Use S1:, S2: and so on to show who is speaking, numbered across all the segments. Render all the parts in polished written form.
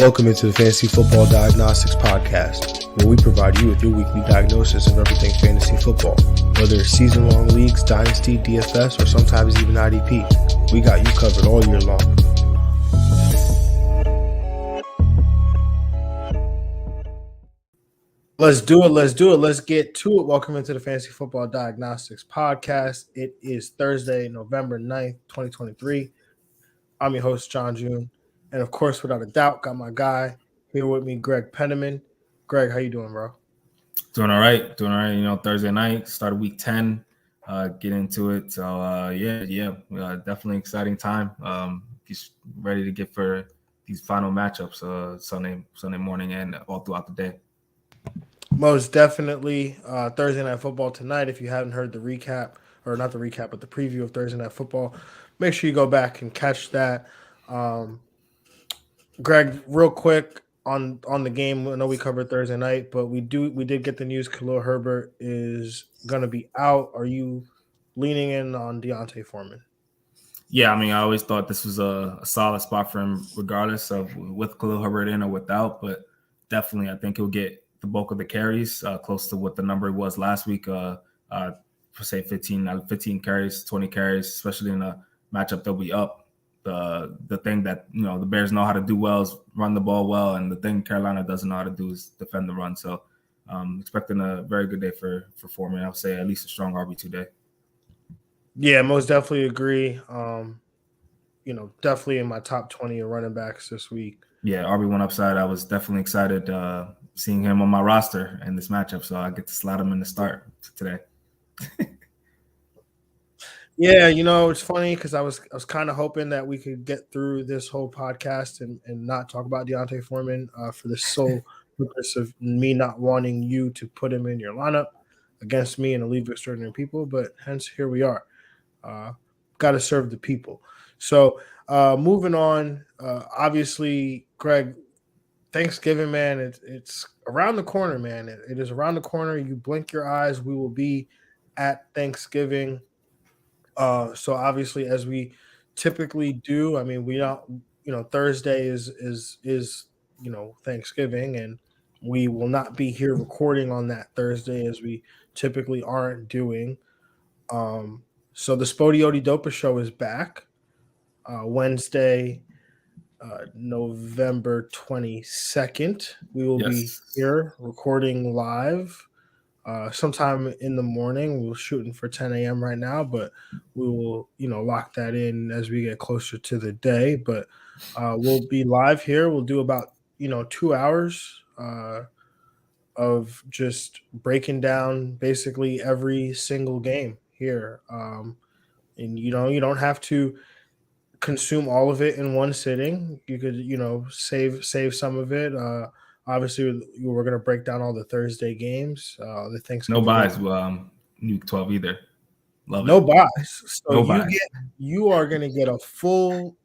S1: Welcome into the Fantasy Football Diagnostics Podcast, where we provide you with your weekly diagnosis of everything fantasy football. Whether it's season-long leagues, dynasty, DFS, or sometimes even IDP, we got you covered all year long. Let's do it. Let's get to it. Welcome into the Fantasy Football Diagnostics Podcast. It is Thursday, November 9th, 2023. I'm your host, Jon Jeune. And of course, without a doubt, got my guy here with me, Greg Pennamon. Greg, how you doing, bro?
S2: Doing all right. You know, Thursday night, start of week 10, get into it. So, definitely exciting time. Just ready to get for these final matchups Sunday morning and all throughout the day.
S1: Most definitely Thursday Night Football tonight. If you haven't heard the recap, or not the recap, but the preview of Thursday Night Football, make sure you go back and catch that. Greg, real quick on the game. I know we covered Thursday night, but we did get the news Khalil Herbert is going to be out. Are you leaning in on D'Onta Foreman?
S2: Yeah, I mean, I always thought this was a solid spot for him, regardless of with Khalil Herbert in or without. But definitely, I think he'll get the bulk of the carries, close to what the number was last week. Say 15 carries, 20 carries, especially in a matchup they'll be up. The thing that, you know, the Bears know how to do well is run the ball well, and the thing Carolina doesn't know how to do is defend the run. So expecting a very good day for Foreman. I'll say at least a strong RB2 day. Yeah,
S1: most definitely agree. Definitely in my top 20 of running backs this week.
S2: Yeah, RB1 upside. I was definitely excited seeing him on my roster in this matchup, so I get to slot him in the start today.
S1: Yeah, it's funny because I was kind of hoping that we could get through this whole podcast and not talk about D'Onta Foreman for the sole purpose of me not wanting you to put him in your lineup against me and a league of extraordinary people. But hence, here we are. Got to serve the people. So moving on, obviously, Greg, Thanksgiving, man, it's around the corner, man. It is around the corner. You blink your eyes, we will be at Thanksgiving. So obviously, as we typically do, I mean, we don't, Thursday is Thanksgiving, and we will not be here recording on that Thursday as we typically aren't doing. So the Spodioti Dopa show is back Wednesday, November 22nd. We will be here recording live. Sometime in the morning. We're shooting for 10 a.m. right now, but we will, lock that in as we get closer to the day. But we'll be live here. We'll do about, 2 hours of just breaking down basically every single game here. And, you don't have to consume all of it in one sitting. You could, save some of it. Obviously, we're going to break down all the Thursday games. The Thanksgiving.
S2: No buys, Week 12 either. Love
S1: no
S2: it.
S1: Buys. So
S2: no buys.
S1: You are going to get a full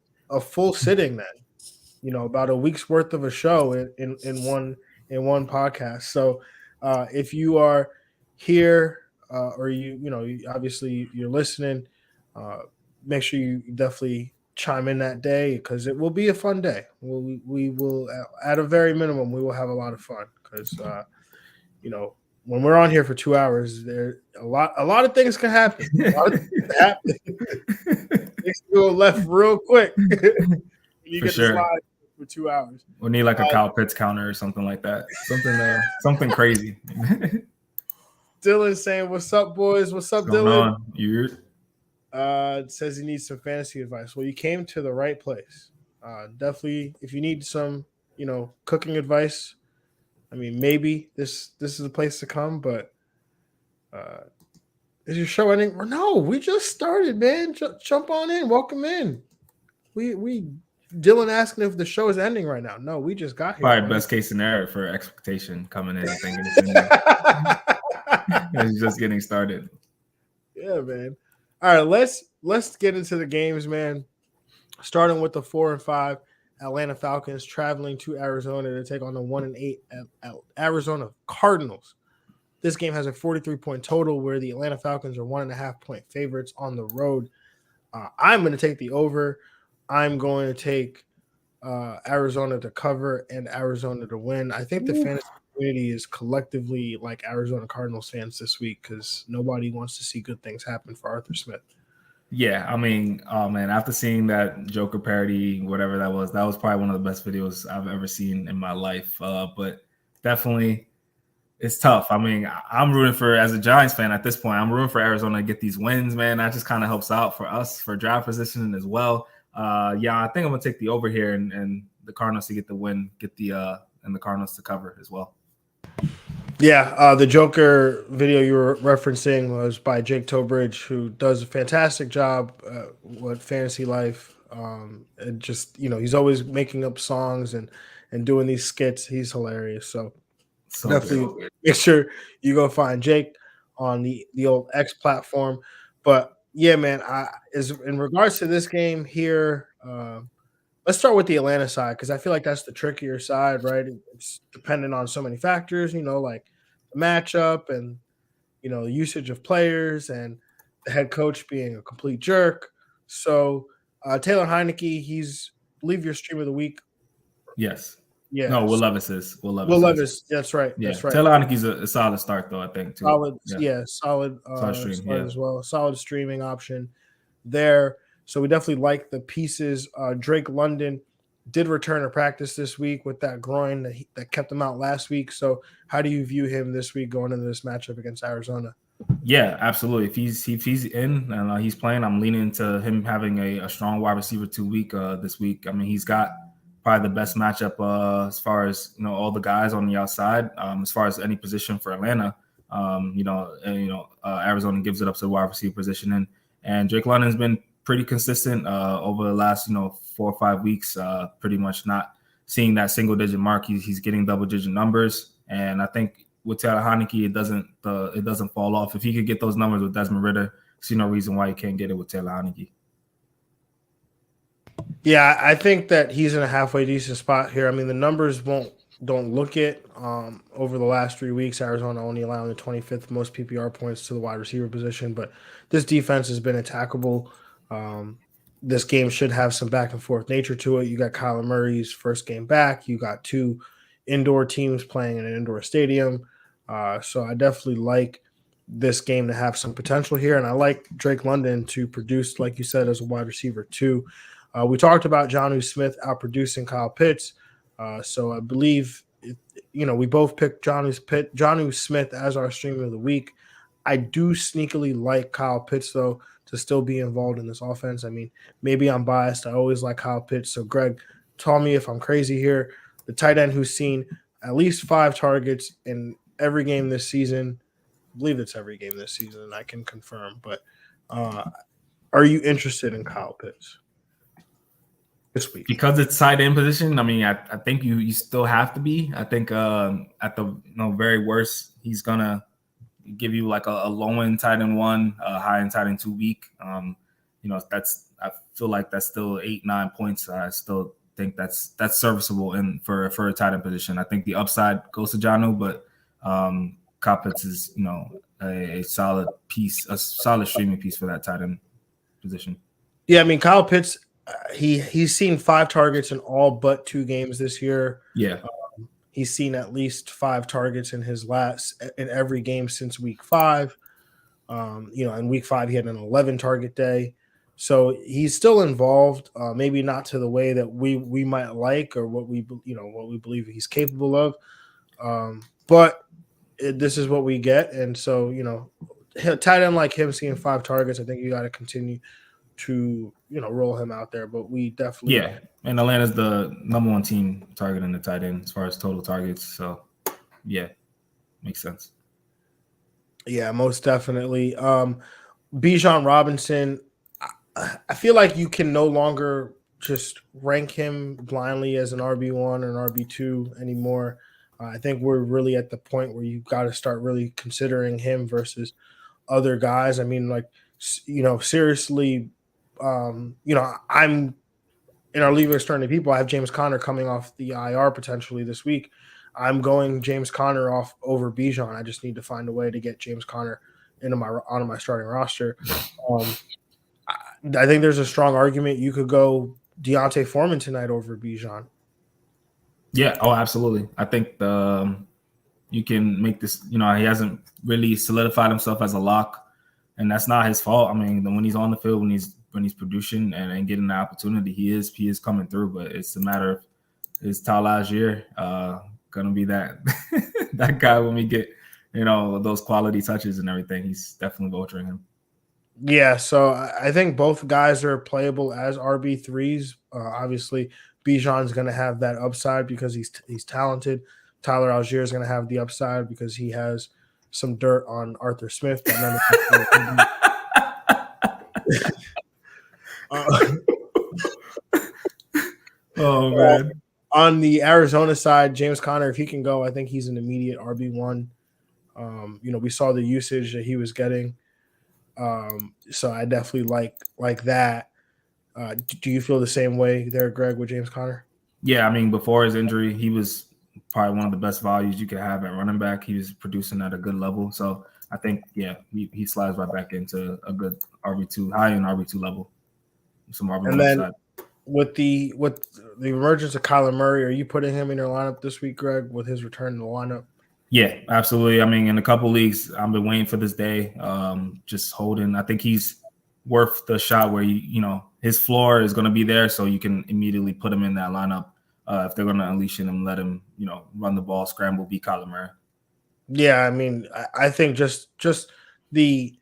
S1: sitting then. About a week's worth of a show in one podcast. So if you are here or obviously you're listening, make sure you definitely chime in that day because it will be a fun day. We will, at a very minimum, we will have a lot of fun because when we're on here for 2 hours, there a lot of things can happen. A lot of things can happen. Things go left real quick. You get to slide for 2 hours.
S2: We need like a Kyle Pitts counter or something like that. Something crazy.
S1: Dylan saying, "What's up, boys? What's up, Dylan?"
S2: You.
S1: Says he needs some fantasy advice. Well, you came to the right place. Definitely, if you need some, cooking advice, I mean, maybe this is a place to come. But is your show ending? No, we just started, man. Jump on in. Welcome in. We Dylan asking if the show is ending right now. No, we just got here.
S2: All right, best case scenario for expectation coming in. I think it's just getting started.
S1: Yeah, man. All right, let's get into the games, man. Starting with the 4-5 Atlanta Falcons traveling to Arizona to take on the 1-8 Arizona Cardinals. This game has a 43-point total where the Atlanta Falcons are 1.5-point favorites on the road. I'm going to take the over. I'm going to take Arizona to cover and Arizona to win. I think the fantasy community is collectively like Arizona Cardinals fans this week because nobody wants to see good things happen for Arthur Smith.
S2: Yeah, I mean, oh man, after seeing that Joker parody, whatever that was probably one of the best videos I've ever seen in my life. But definitely, it's tough. I mean, I'm rooting for, as a Giants fan at this point, I'm rooting for Arizona to get these wins, man. That just kind of helps out for us for draft position as well. Yeah, I think I'm gonna take the over here and the Cardinals to get the win, and the Cardinals to cover as well.
S1: Yeah, the Joker video you were referencing was by Jake Tobridge, who does a fantastic job with Fantasy Life. And just, he's always making up songs and doing these skits. He's hilarious. So definitely make sure you go find Jake on the old X platform. But yeah, man, is in regards to this game here, let's start with the Atlanta side because I feel like that's the trickier side, right? It's dependent on so many factors, like the matchup and the usage of players and the head coach being a complete jerk. So Taylor Heineke, he's believe your stream of the week.
S2: Yes.
S1: Yeah.
S2: No, Will Levis is. Will
S1: Levis. That's right.
S2: Yeah.
S1: That's right.
S2: Taylor Heineke's a solid start though, I think too.
S1: Solid. Yeah. Solid
S2: stream,
S1: start as well. Solid streaming option there. So we definitely like the pieces. Drake London did return to practice this week with that groin that kept him out last week. So how do you view him this week going into this matchup against Arizona?
S2: Yeah, absolutely. If he's in and he's playing, I'm leaning into him having a strong wide receiver 2 week this week. I mean, he's got probably the best matchup as far as all the guys on the outside. As far as any position for Atlanta, Arizona gives it up to the wide receiver position, and Drake London's been pretty consistent over the last 4 or 5 weeks. Pretty much not seeing that single digit mark. He's getting double digit numbers, and I think with Taylor Heineke, it doesn't fall off. If he could get those numbers with Desmond Ridder, see no reason why he can't get it with Taylor Heineke.
S1: Yeah, I think that he's in a halfway decent spot here. I mean, the numbers don't look it. Over the last 3 weeks, Arizona only allowing the 25th most PPR points to the wide receiver position, but this defense has been attackable. This game should have some back and forth nature to it. You got Kyler Murray's first game back. You got 2 indoor teams playing in an indoor stadium. So I definitely like this game to have some potential here, and I like Drake London to produce, like you said, as a wide receiver too. We talked about Jonnu Smith outproducing Kyle Pitts. So I believe, we both picked Jonnu Smith as our streamer of the week. I do sneakily like Kyle Pitts, though, to still be involved in this offense. I mean, maybe I'm biased. I always like Kyle Pitts. So, Greg, tell me if I'm crazy here. The tight end who's seen at least 5 targets in every game this season. I believe it's every game this season, and I can confirm. But are you interested in Kyle Pitts this week?
S2: Because it's tight end position, I mean, I think you still have to be. I think at the very worst, he's gonna give you like a low end tight end 1, high end tight end 2 week. I feel like that's still 8-9 points. I still think that's serviceable for a tight end position. I think the upside goes to Jonnu, but Kyle Pitts is a solid piece, a solid streaming piece for that tight end position.
S1: Yeah, I mean, Kyle Pitts, he's seen 5 targets in all but 2 games this year.
S2: Yeah.
S1: He's seen at least 5 targets in every game since week 5. In week 5, he had an 11 target day. So he's still involved, maybe not to the way that we might like or what we believe he's capable of. But this is what we get. And so, tight end like him seeing 5 targets, I think you got to continue to, roll him out there. But we definitely.
S2: Yeah. And Atlanta's the number 1 team targeting the tight end as far as total targets. So, yeah, makes sense.
S1: Yeah, most definitely. Bijan Robinson, I feel like you can no longer just rank him blindly as an RB1 or an RB2 anymore. I think we're really at the point where you've got to start really considering him versus other guys. I mean, seriously, I'm in our League of Extraordinary People. I have James Conner coming off the IR potentially this week. I'm going James Conner off over Bijan. I just need to find a way to get James Conner onto my starting roster. I think there's a strong argument you could go Deontay Foreman tonight over Bijan.
S2: Yeah. Oh, absolutely. I think you can make this. He hasn't really solidified himself as a lock, and that's not his fault. I mean, when he's on the field, when he's producing and getting the opportunity, he is coming through. But it's a matter of, is Tyler Algier gonna be that that guy when we get those quality touches and everything? He's definitely vulturing him.
S1: Yeah, so I think both guys are playable as RB3s. Obviously, Bijan's going to have that upside because he's talented. Tyler Algier is going to have the upside because he has some dirt on Arthur Smith.
S2: Oh, man.
S1: On the Arizona side, James Conner, if he can go, I think he's an immediate RB1. We saw the usage that he was getting. So I definitely like that. Do you feel the same way there, Greg, with James Conner?
S2: Yeah, I mean, before his injury, he was probably one of the best values you could have at running back. He was producing at a good level. So I think, yeah, he slides right back into a good RB2, high in RB2 level. Some RB1
S1: and then
S2: upside.
S1: With the emergence of Kyler Murray, are you putting him in your lineup this week, Greg, with his return to the lineup?
S2: Yeah, absolutely. I mean, in a couple leagues, I've been waiting for this day. Just holding. I think he's worth the shot where his floor is going to be there, so you can immediately put him in that lineup. If they're going to unleash him and let him, run the ball, scramble, beat Kyler Murray.
S1: Yeah, I mean, I think just the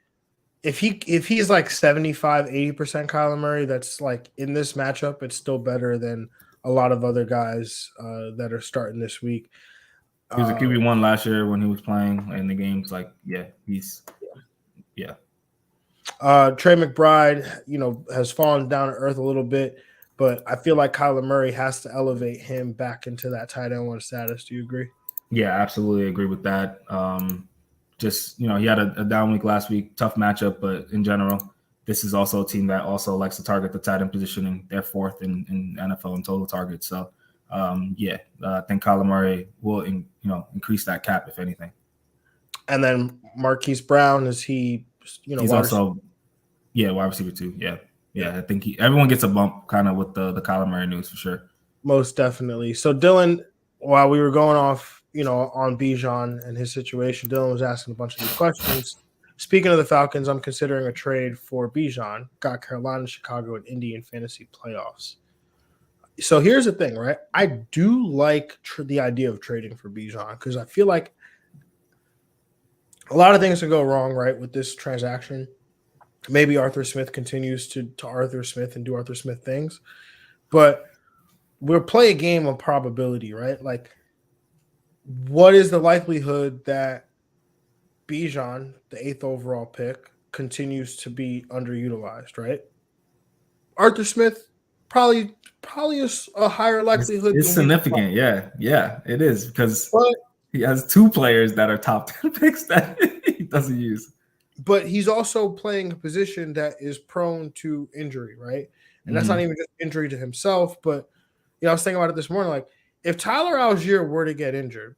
S1: if he's like 75-80% Kyler Murray, that's like in this matchup, it's still better than a lot of other guys that are starting this week.
S2: He was a QB1 last year when he was playing in the games. Like, yeah, yeah.
S1: Trey McBride, has fallen down to earth a little bit, but I feel like Kyler Murray has to elevate him back into that tight end one status. Do you agree?
S2: Yeah, absolutely agree with that. He had a down week last week, tough matchup, but in general, this is also a team that also likes to target the tight end position, and they're fourth in NFL in total targets. So, I think Kyler Murray will, increase that cap if anything.
S1: And then Marquise Brown, is he?
S2: He's also, wide receiver too. Yeah. I think everyone gets a bump kind of with the Kyler Murray news for sure.
S1: Most definitely. So Dylan, while we were going off, on Bijan and his situation, Dylan was asking a bunch of these questions. Speaking of the Falcons, I'm considering a trade for Bijan. Got Carolina, Chicago, and Indy in fantasy playoffs. So here's the thing, right? I do like the idea of trading for Bijan because I feel like a lot of things can go wrong, right, with this transaction. Maybe Arthur Smith continues to Arthur Smith and do Arthur Smith things, but we'll play a game of probability, right? Like, what is the likelihood that Bijan, the 8th overall pick, continues to be underutilized, right? Arthur Smith probably is a higher likelihood.
S2: It's significant, yeah, it is, because he has 2 players that are top 10 picks that he doesn't use.
S1: But he's also playing a position that is prone to injury, right? And that's not even just injury to himself, but I was thinking about it this morning. Like, if Tyler Algier were to get injured,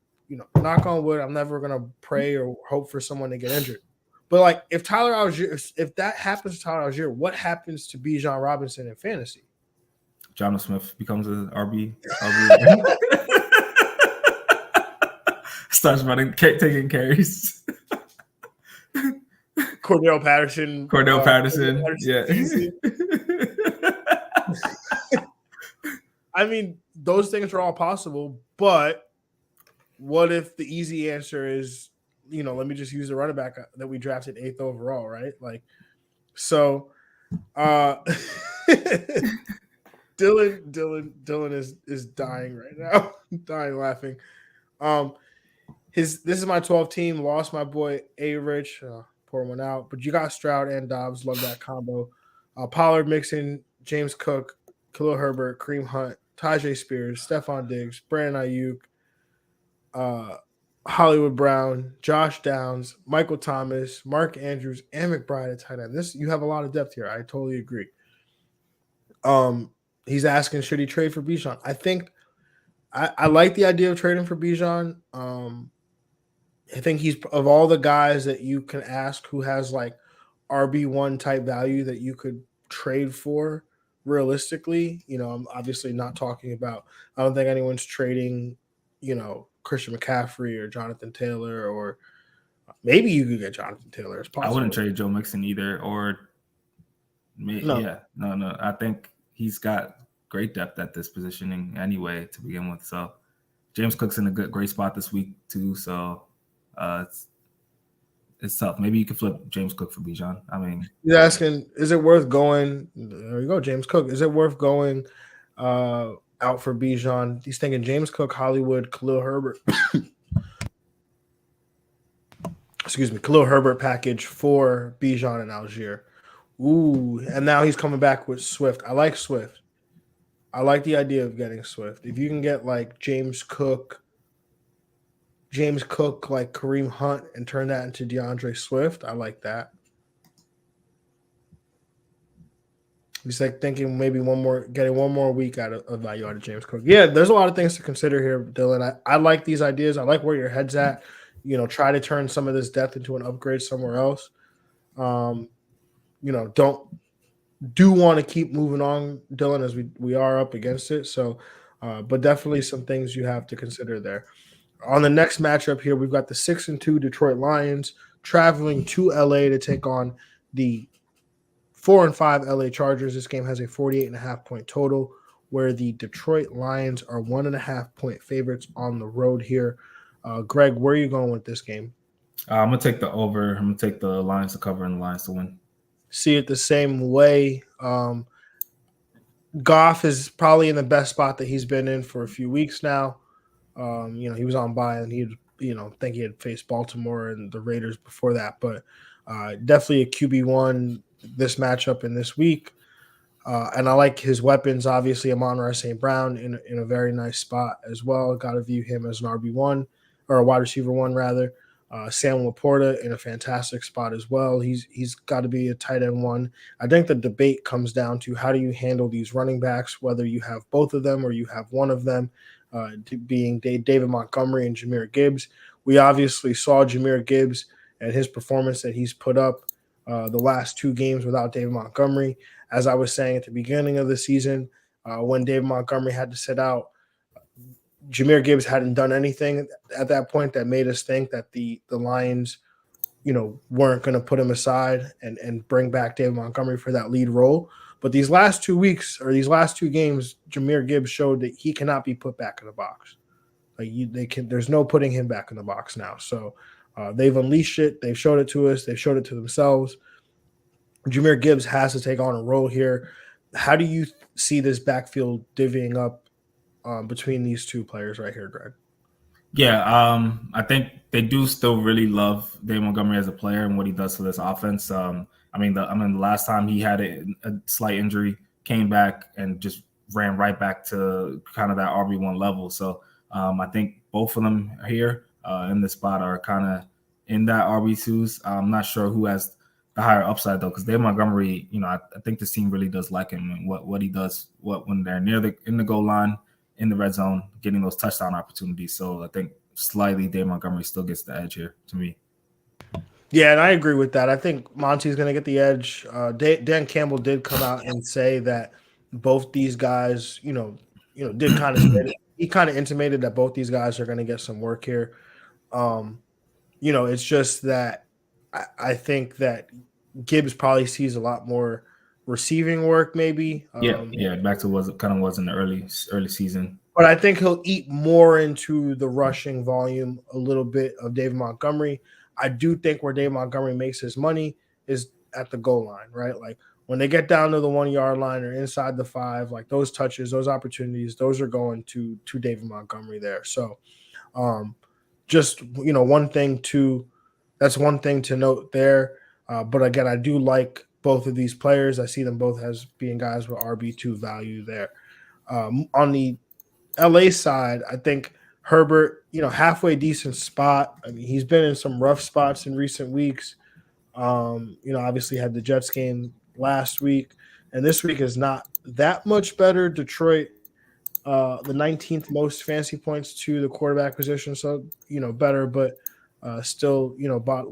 S1: knock on wood, I'm never gonna pray or hope for someone to get injured. But like, if that happens to Tyler Algier, what happens to Bijan Robinson in fantasy?
S2: Jon Smith becomes an RB. Starts running, taking carries.
S1: Cordell Patterson.
S2: Yeah.
S1: I mean, those things are all possible, but what if the easy answer is, let me just use the running back that we drafted 8th overall, right? Like, so Dylan is dying right now, dying laughing. This is my 12 team. Lost my boy A Rich, pour one out, but you got Stroud and Dobbs. Love that combo. Pollard, Mixon, James Cook, Khalil Herbert, Kareem Hunt, Tajay Spears, Stephon Diggs, Brandon Ayuk, Hollywood Brown, Josh Downs, Michael Thomas, Mark Andrews, and McBride at tight end. You have a lot of depth here. I totally agree. He's asking, should he trade for Bijan? I think I like the idea of trading for Bijan. I think he's, of all the guys that you can ask who has like RB1 type value that you could trade for, realistically, I'm obviously not talking about. I don't think anyone's trading, Christian McCaffrey or Jonathan Taylor, or maybe you could get Jonathan Taylor. It's possible.
S2: I wouldn't trade Joe Mixon either, or
S1: no.
S2: I think he's got great depth at this positioning anyway to begin with. So James Cook's in a great spot this week too. So it's tough. Maybe you could flip James Cook for Bijan. I mean,
S1: he's asking, is it worth going? There you go, James Cook. Is it worth going out for Bijan? He's thinking James Cook, Hollywood, Khalil Herbert. Excuse me, Khalil Herbert package for Bijan and Algier. Ooh, and now he's coming back with Swift. I like Swift. I like the idea of getting Swift. If you can get like James Cook, like Kareem Hunt, and turn that into DeAndre Swift, I like that. He's like thinking maybe getting one more week out of value out of James Cook. Yeah, there's a lot of things to consider here, Dylan. I like these ideas. I like where your head's at. Try to turn some of this depth into an upgrade somewhere else. Do want to keep moving on, Dylan, as we are up against it. So, but definitely some things you have to consider there. On the next matchup here, we've got the 6-2 Detroit Lions traveling to LA to take on the 4-5 LA Chargers. This game has a 48.5 point total, where the Detroit Lions are 1.5 point favorites on the road here. Greg, where are you going with this game?
S2: I'm gonna take the over. I'm gonna take the Lions to cover and the Lions to win.
S1: See it the same way. Goff is probably in the best spot that he's been in for a few weeks now. He was on bye and think he had faced Baltimore and the Raiders before that, but definitely a QB1 this matchup in this week. And I like his weapons. Obviously, Amon-Ra St. Brown in a very nice spot as well. Got to view him as an RB1 or a wide receiver 1 rather. Sam Laporta in a fantastic spot as well. He's got to be a tight end 1. I think the debate comes down to how do you handle these running backs, whether you have both of them or you have one of them, being David Montgomery and Jahmyr Gibbs. We obviously saw Jahmyr Gibbs and his performance that he's put up the last 2 games without David Montgomery. As I was saying at the beginning of the season, when David Montgomery had to sit out, Jahmyr Gibbs hadn't done anything at that point that made us think that the Lions, weren't going to put him aside and bring back David Montgomery for that lead role. But these last 2 weeks or these last 2 games, Jahmyr Gibbs showed that he cannot be put back in the box. There's no putting him back in the box now. So they've unleashed it. They've showed it to us. They've showed it to themselves. Jahmyr Gibbs has to take on a role here. How do you see this backfield divvying up between these 2 players right here, Greg?
S2: Yeah, I think they do still really love David Montgomery as a player and what he does for this offense. The last time he had a slight injury, came back and just ran right back to kind of that RB1 level. So I think both of them here in this spot are kind of in that RB2s. I'm not sure who has the higher upside though, because David Montgomery, I think this team really does like him and what he does, when they're in the goal line, in the red zone, getting those touchdown opportunities. So I think slightly David Montgomery still gets the edge here to me.
S1: Yeah, and I agree with that. I think Monty's going to get the edge. Dan Campbell did come out and say that both these guys, did kind of he kind of intimated that both these guys are going to get some work here. It's just that I think that Gibbs probably sees a lot more receiving work, maybe.
S2: Back to what it kind of was in the early season.
S1: But I think he'll eat more into the rushing volume a little bit of David Montgomery. I do think where David Montgomery makes his money is at the goal line, right? Like when they get down to the 1 yard line or inside the 5, like those touches, those opportunities, those are going to David Montgomery there. So just, that's one thing to note there. But again, I do like both of these players. I see them both as being guys with RB2 value there. On the LA side, I think Herbert, halfway decent spot. I mean, he's been in some rough spots in recent weeks. Obviously had the Jets game last week, and this week is not that much better. Detroit, the 19th most fantasy points to the quarterback position, so better, but still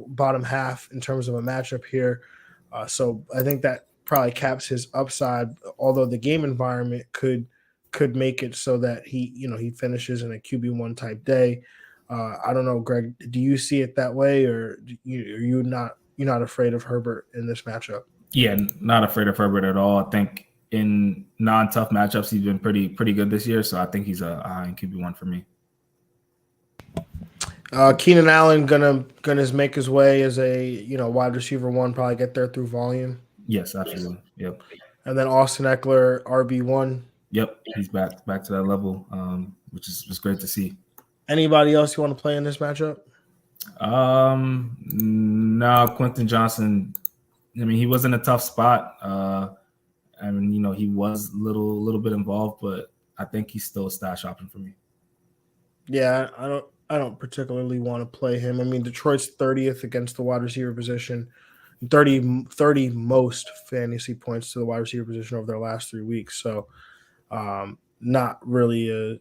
S1: bottom half in terms of a matchup here. So I think that probably caps his upside. Although the game environment could make it so that he finishes in a QB1 type day. I don't know, Greg. Do you see it that way, or are you not? You're not afraid of Herbert in this matchup?
S2: Yeah, not afraid of Herbert at all. I think in non-tough matchups, he's been pretty good this year. So I think he's a high in QB1 for me.
S1: Keenan Allen gonna make his way as a wide receiver one, probably get there through volume.
S2: Yes, absolutely. Yep.
S1: And then Austin Eckler, RB1.
S2: Yep, he's back to that level, which is great to see.
S1: Anybody else you want to play in this matchup?
S2: No, Quentin Johnson. I mean, he was in a tough spot. I mean, he was a little bit involved, but I think he's still a stash option for me.
S1: Yeah, I don't particularly want to play him. I mean, Detroit's 30th against the wide receiver position, 30 most fantasy points to the wide receiver position over their last 3 weeks. So, not really a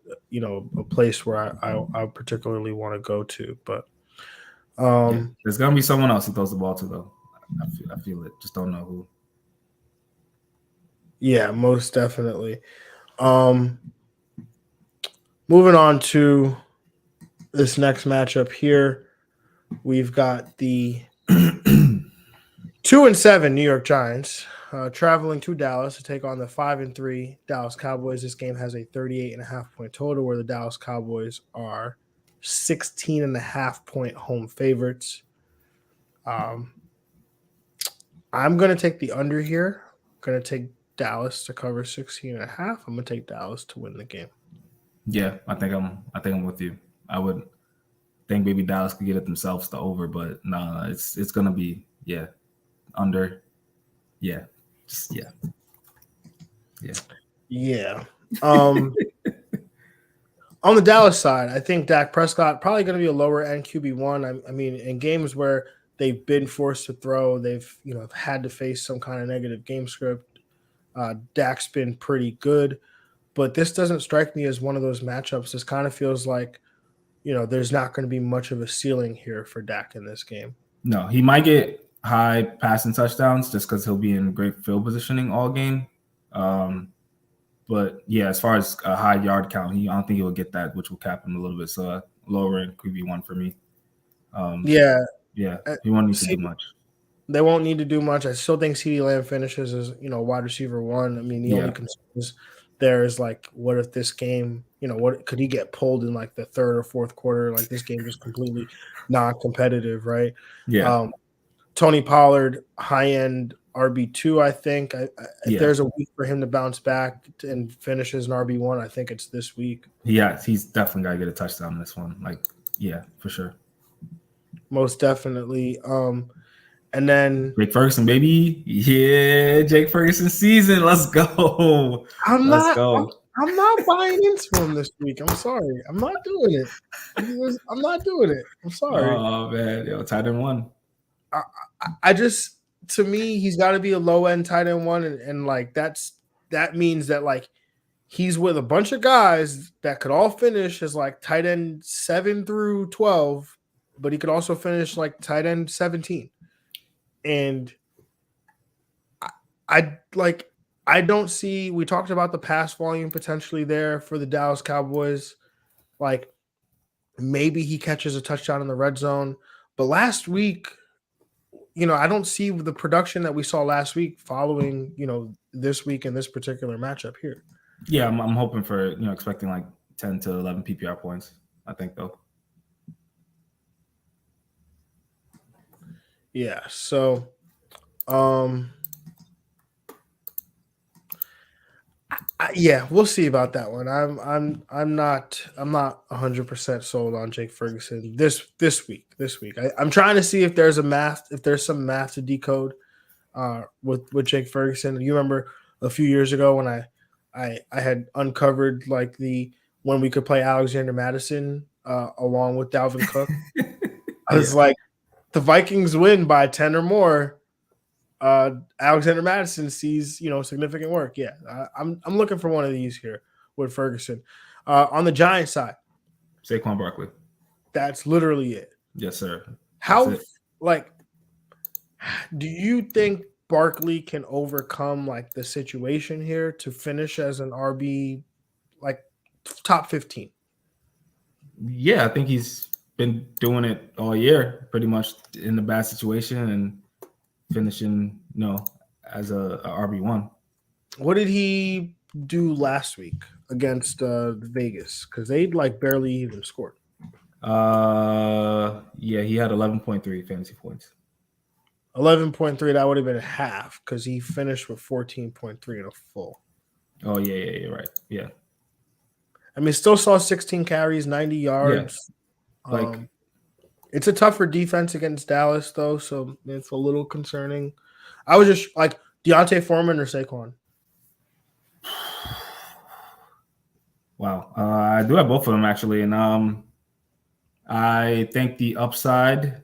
S1: place where I particularly want to go to. But
S2: there's gonna be someone else he throws the ball to, though. I feel it. Just don't know who.
S1: Yeah, most definitely. Moving on to this next matchup here, we've got the 2-7 New York Giants traveling to Dallas to take on the 5-3 Dallas Cowboys. This game has a 38.5 point total, where the Dallas Cowboys are 16.5 point home favorites. I'm going to take the under here. I'm going to take Dallas to cover 16.5. I'm going to take Dallas to win the game.
S2: Yeah, I think I'm with you. I would think maybe Dallas could get it themselves to over, but no, it's gonna be under. Yeah.
S1: On the Dallas side, I think Dak Prescott probably going to be a lower end QB1. I mean, in games where they've been forced to throw, they've had to face some kind of negative game script. Dak's been pretty good, but this doesn't strike me as one of those matchups. This kind of feels like there's not going to be much of a ceiling here for Dak in this game.
S2: No, he might get high passing touchdowns just because he'll be in great field positioning all game. But yeah, as far as a high yard count, I don't think he'll get that, which will cap him a little bit. So lower end QB1 for me. He won't need to do much.
S1: They won't need to do much. I still think CeeDee Lamb finishes as wide receiver one. I mean, the only concern there is like, what if this game, what could he get pulled in like the third or fourth quarter? Like this game is completely non-competitive, right?
S2: Yeah.
S1: Tony Pollard, high end RB2, I think. If there's a week for him to bounce back and finish as an RB1, I think it's this week.
S2: Yeah, he's definitely got to get a touchdown in this one. Like, yeah, for sure.
S1: Most definitely. And then
S2: Jake Ferguson, baby. Yeah, Jake Ferguson season. Let's go.
S1: I'm not buying into him this week. I'm sorry. I'm not doing it. I'm not doing it. I'm sorry.
S2: Oh, man. Tight end one.
S1: I just, to me, he's got to be a low end tight end one. And like, that means that like he's with a bunch of guys that could all finish as like tight end 7 through 12, but he could also finish like tight end 17. And I don't see, we talked about the pass volume potentially there for the Dallas Cowboys. Like maybe he catches a touchdown in the red zone, but last week, I don't see the production that we saw last week following, this week in this particular matchup here.
S2: Yeah, I'm hoping for, expecting like 10 to 11 PPR points, I think, though.
S1: Yeah, so we'll see about that one. I'm not 100% sold on Jake Ferguson this week. I'm trying to see if there's some math to decode with Jake Ferguson. You remember a few years ago when I had uncovered like when we could play Alexander Madison along with Dalvin Cook. I was like, the Vikings win by 10 or more. Alexander Madison sees, significant work. Yeah, I'm looking for one of these here with Ferguson. On the Giants side,
S2: Saquon Barkley.
S1: That's literally it.
S2: Yes, sir.
S1: How, like, do you think Barkley can overcome like the situation here to finish as an RB, like top 15?
S2: Yeah, I think he's been doing it all year, pretty much in the bad situation and finishing, as a RB1.
S1: What did he do last week against Vegas? Because they like barely even scored.
S2: Yeah, he had 11.3 fantasy points.
S1: 11.3, that would have been half because he finished with 14.3 in a full.
S2: Oh, yeah, right. Yeah.
S1: I mean, still saw 16 carries, 90 yards.
S2: Yeah.
S1: It's a tougher defense against Dallas, though, so it's a little concerning. I was just like Deontay Foreman or Saquon.
S2: Wow. I do have both of them, actually. And I think the upside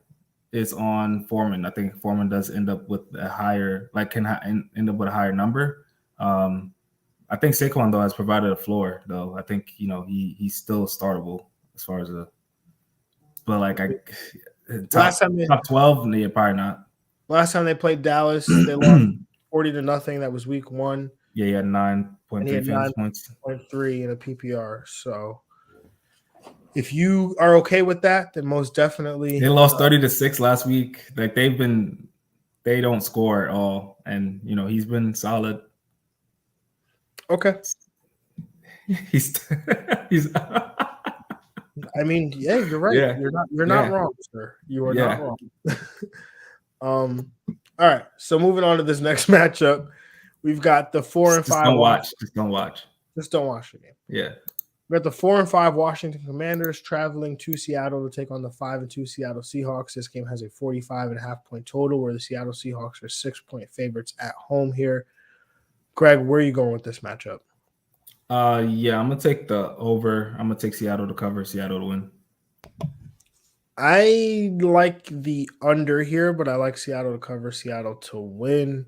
S2: is on Foreman. I think Foreman does end up with a higher, end up with a higher number. I think Saquon, though, has provided a floor, though. I think, he's still startable as far as top 12, yeah, probably not.
S1: Last time they played Dallas, they lost 40-0. That was week 1.
S2: Yeah, he had 9.3 fantasy points.
S1: 9.3 in a PPR. So if you are okay with that, then most definitely.
S2: They lost 30-6 last week. Like they don't score at all. And, he's been solid.
S1: Okay.
S2: He's
S1: I mean, yeah, you're right. Yeah. You're not wrong, sir. You are not wrong. All right. So moving on to this next matchup, we've got the 4 and 5.
S2: Just don't watch. Just don't watch.
S1: Just don't watch the game.
S2: Yeah.
S1: We got the 4 and 5 Washington Commanders traveling to Seattle to take on the 5 and 2 Seattle Seahawks. This game has a 45.5 point total, where the Seattle Seahawks are 6-point favorites at home here. Greg, where are you going with this matchup?
S2: Yeah, I'm gonna take the over. I'm gonna take Seattle to cover, Seattle to win.
S1: I like the under here, but I like Seattle to cover, Seattle to win.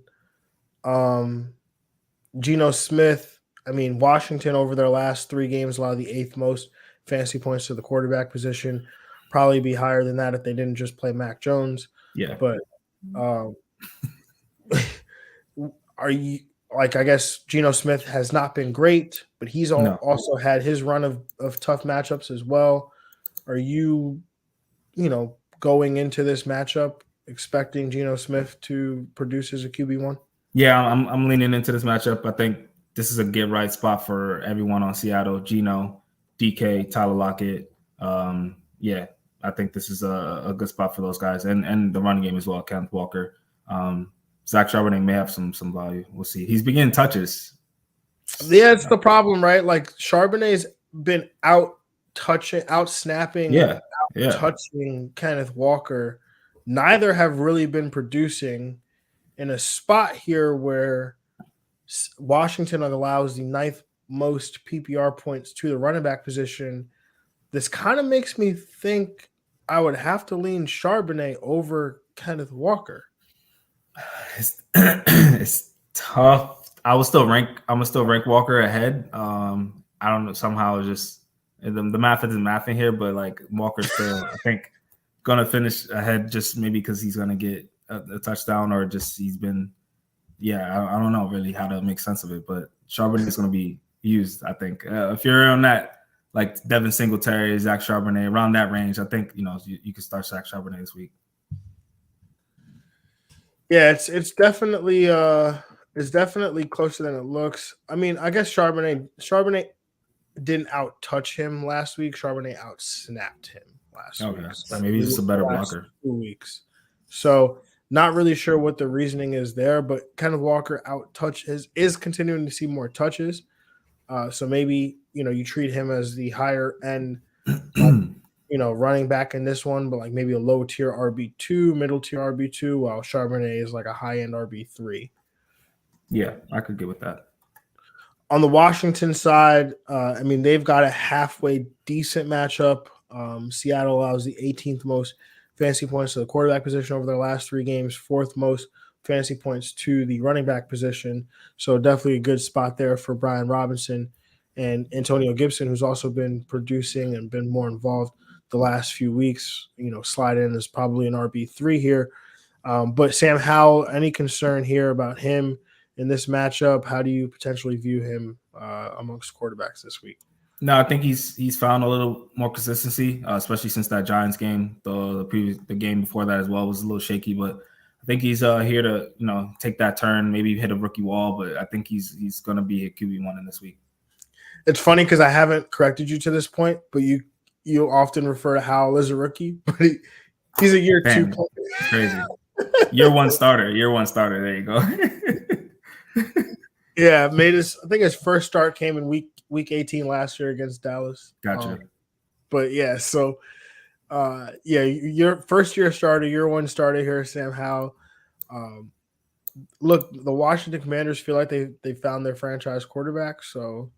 S1: Geno Smith, I mean, Washington over their last 3 games allowed the 8th most fantasy points to the quarterback position. Probably be higher than that if they didn't just play Mac Jones.
S2: Yeah.
S1: But are you like, I guess Geno Smith has not been great, but he's also had his run of tough matchups as well. Are you, going into this matchup expecting Geno Smith to produce as a QB1?
S2: Yeah, I'm leaning into this matchup. I think this is a get right spot for everyone on Seattle. Geno, DK, Tyler Lockett. Yeah, I think this is a good spot for those guys, and the running game as well. Kenneth Walker, Zach Charbonnet may have some value. We'll see. He's been getting touches.
S1: Yeah, it's the problem, right? Like Charbonnet's been out snapping, touching Kenneth Walker. Neither have really been producing in a spot here where Washington allows the 9th most PPR points to the running back position. This kind of makes me think I would have to lean Charbonnet over Kenneth Walker.
S2: It's tough. I'm gonna still rank Walker ahead. I don't know. Somehow just the math isn't mathing here, but like Walker's still, I think, gonna finish ahead just maybe because he's gonna get a touchdown or just he's been. Yeah, I don't know really how to make sense of it, but Charbonnet is gonna be used. I think if you're on that like Devin Singletary, Zach Charbonnet around that range, I think you can start Zach Charbonnet this week.
S1: Yeah, it's definitely closer than it looks. I mean, I guess Charbonnet didn't out touch him last week. Charbonnet out snapped him last week.
S2: So maybe he's just a better blocker.
S1: 2 weeks. So not really sure what the reasoning is there, but Kenneth Walker out touch is continuing to see more touches. So maybe you treat him as the higher end running back in this one, but like maybe a low tier RB2, middle tier RB2, while Charbonnet is like a high end RB3.
S2: Yeah, I could get with that.
S1: On the Washington side, I mean, they've got a halfway decent matchup. Seattle allows the 18th most fantasy points to the quarterback position over their last 3 games, 4th most fantasy points to the running back position. So definitely a good spot there for Brian Robinson and Antonio Gibson, who's also been producing and been more involved the last few weeks. Slide in as probably an RB3 here. But Sam Howell, any concern here about him in this matchup? How do you potentially view him amongst quarterbacks this week?
S2: No, I think he's found a little more consistency, especially since that Giants game. The game before that as well was a little shaky, but I think he's here to take that turn, maybe hit a rookie wall. But I think he's going to be a QB1 in this week.
S1: It's funny because I haven't corrected you to this point, but you often refer to Howell as a rookie, but he's a year two player.
S2: Crazy. Year one starter. There you go.
S1: Yeah, I think his first start came in week 18 last year against Dallas.
S2: Gotcha.
S1: But yeah, so your first year starter, year one starter here, Sam Howell. Look, the Washington Commanders feel like they found their franchise quarterback, so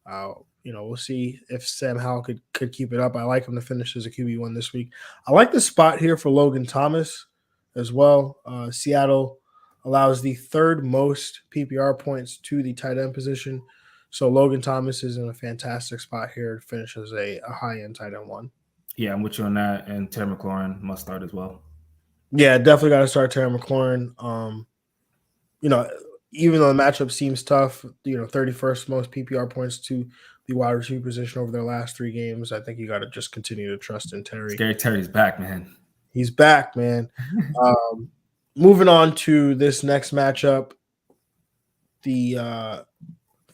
S1: we'll see if Sam Howell could keep it up. I like him to finish as a QB1 this week. I like the spot here for Logan Thomas as well. Seattle allows the third most PPR points to the tight end position. So Logan Thomas is in a fantastic spot here to finish as a high-end tight end one.
S2: Yeah, I'm with you on that. And Terry McLaurin must start as well.
S1: Yeah, definitely got to start Terry McLaurin. Even though the matchup seems tough, 31st most PPR points to the wide receiver position over their last 3 games. I think you got to just continue to trust in Terry.
S2: Scary Terry's back, man.
S1: He's back, man. Moving on to this next matchup, the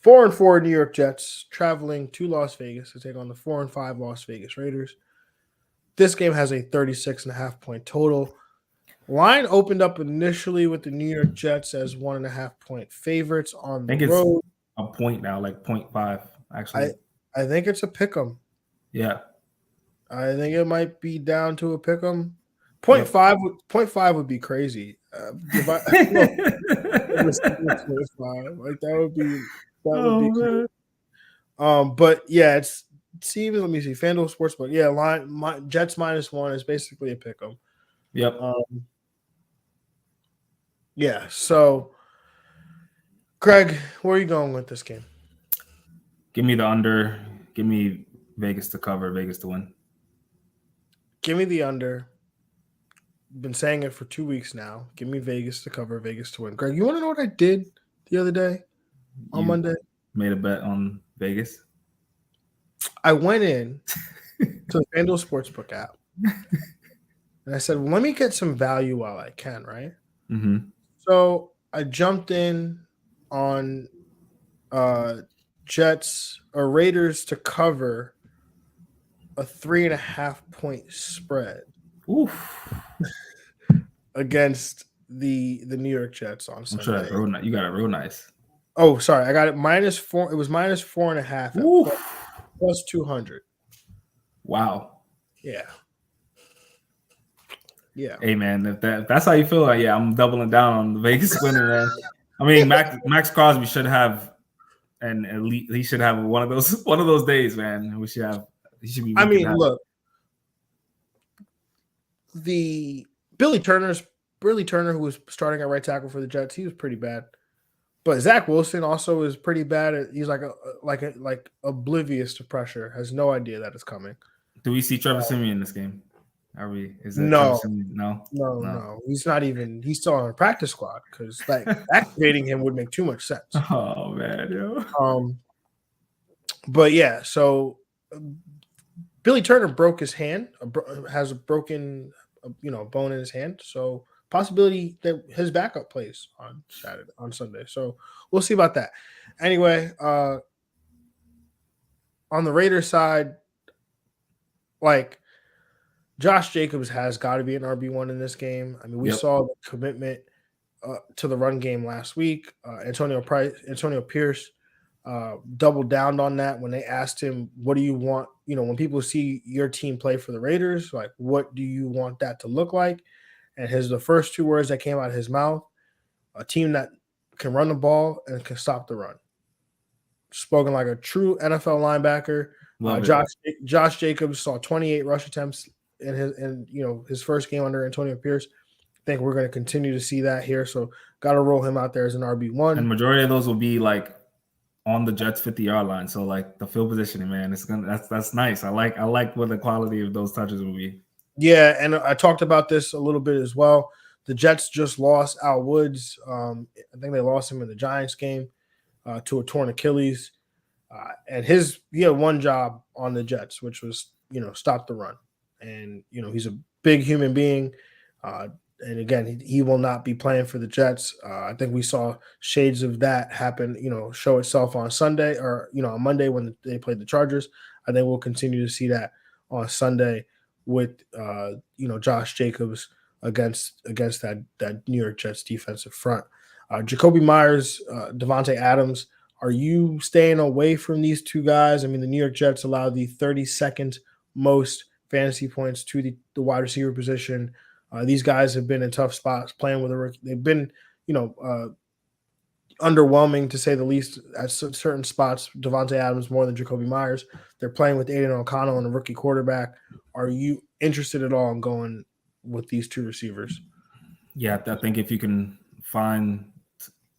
S1: 4-4 New York Jets traveling to Las Vegas to take on the 4-5 Las Vegas Raiders. This game has a 36.5 point total. Line opened up initially with the New York Jets as 1.5 point favorites on the road.
S2: It's a point now, like 0.5, actually.
S1: I think it's a pick 'em.
S2: Yeah.
S1: I think it might be down to a pick 'em. 0.5 would be crazy. If I, like that would be crazy. But yeah, let me see. FanDuel Sportsbook. Yeah, Jets -1 is basically a pick 'em.
S2: Yep.
S1: Yeah. So, Greg, where are you going with this game?
S2: Give me the under. Give me Vegas to cover, Vegas to win.
S1: Give me the under. Been saying it for 2 weeks now. Give me Vegas to cover, Vegas to win. Greg, you want to know what I did the other day on Monday?
S2: Made a bet on Vegas.
S1: I went in to the FanDuel Sportsbook app, and I said, well, let me get some value while I can, right?
S2: Mm-hmm.
S1: So I jumped in on Jets or Raiders to cover a 3.5 point spread.
S2: Oof.
S1: Against the New York Jets on Sunday.
S2: You got it real nice.
S1: Oh, sorry. I got it -4. It was -4.5 plus 200.
S2: Wow.
S1: Yeah. Yeah.
S2: Hey, man, if that's how you feel, I'm doubling down on the Vegas winner, man. I mean, Max Crosby should have he should have one of those days, man. He should be.
S1: I mean, look. The Billy Turner, who was starting at right tackle for the Jets, he was pretty bad. But Zach Wilson also is pretty bad. He's like oblivious to pressure, has no idea that it's coming.
S2: Do we see Trevor Siemian in this game? Are we? Is it
S1: no.
S2: No.
S1: He's not even. He's still on the practice squad because activating him would make too much sense.
S2: Oh man, yo.
S1: But yeah, so Billy Turner broke his hand. Has a broken bone in his hand, so possibility that his backup plays on Sunday. So we'll see about that. Anyway, on the Raiders side, like Josh Jacobs has got to be an RB1 in this game. I mean, we saw the commitment to the run game last week. Antonio Pierce doubled down on that when they asked him, what do you want? When people see your team play for the Raiders, like, what do you want that to look like? And the first 2 words that came out of his mouth, a team that can run the ball and can stop the run. Spoken like a true NFL linebacker. Josh Jacobs saw 28 rush attempts in his first game under Antonio Pierce. I think we're going to continue to see that here. So got to roll him out there as an RB1.
S2: And majority of those will be like on the Jets 50-yard line. So like the field positioning, man, that's nice. I like what the quality of those touches will be.
S1: Yeah, and I talked about this a little bit as well. The Jets just lost Al Woods. I think they lost him in the Giants game to a torn Achilles. And he had one job on the Jets, which was, stop the run. And, he's a big human being. And again, he will not be playing for the Jets. I think we saw shades of that happen, show itself on Sunday or, on Monday when they played the Chargers. I think we'll continue to see that on Sunday with, Josh Jacobs against that New York Jets defensive front. Jacoby Myers, Devontae Adams, are you staying away from these two guys? I mean, the New York Jets allowed the 32nd most fantasy points to the wide receiver position. These guys have been in tough spots playing with a rookie. They've been, underwhelming to say the least at certain spots. Devontae Adams more than Jacoby Myers. They're playing with Aiden O'Connell and a rookie quarterback. Are you interested at all in going with these two receivers?
S2: Yeah, I think if you can find